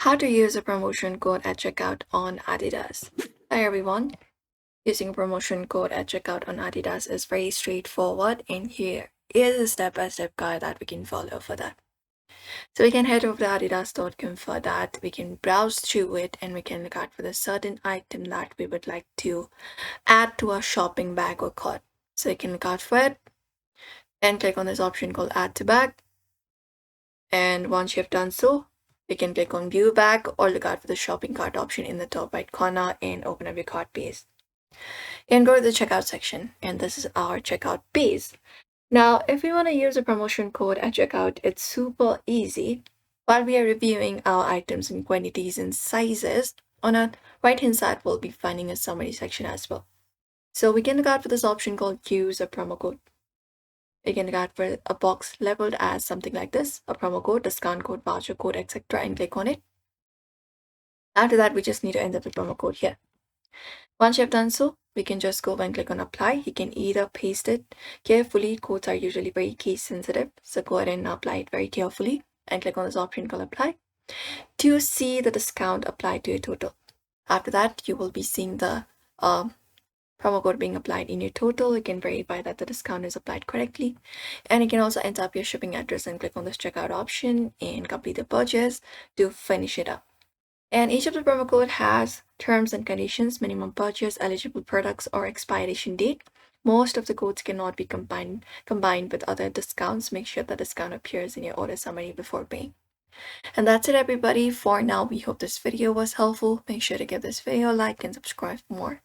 How to use a promotion code at checkout on Adidas. Hi everyone. Using a promotion code at checkout on Adidas is very straightforward, and here is a step-by-step guide that we can follow for that. So we can head over to adidas.com for that. We can browse through it and we can look out for the certain item that we would like to add to our shopping bag or cart. So you can look out for it and click on this option called add to bag. And once you've done so, you can click on view bag or look out for the shopping cart option in the top right corner and open up your cart page. And go to the checkout section, and this is our checkout page. Now, if we want to use a promotion code at checkout, it's super easy. While we are reviewing our items in quantities and sizes, on our right hand side, we'll be finding a summary section as well. So we can look out for this option called use a promo code. You can look out for a box labeled as something like this, a promo code, discount code, voucher code, etc. and click on it. After that, we just need to enter the promo code here. Once you have done so, we can just go and click on apply. You can either paste it carefully. Codes are usually very case sensitive, so go ahead and apply it very carefully and click on this option called apply to see the discount applied to your total. After that, you will be seeing the promo code being applied in your total. You can verify that the discount is applied correctly, and you can also enter up your shipping address and click on this checkout option and complete the purchase to finish it up. And each of the promo code has terms and conditions, minimum purchase, eligible products, or expiration date. Most of the codes cannot be combined with other discounts. Make sure the discount appears in your order summary before paying. And that's it, everybody. For now, we hope this video was helpful. Make sure to give this video a like and subscribe for more.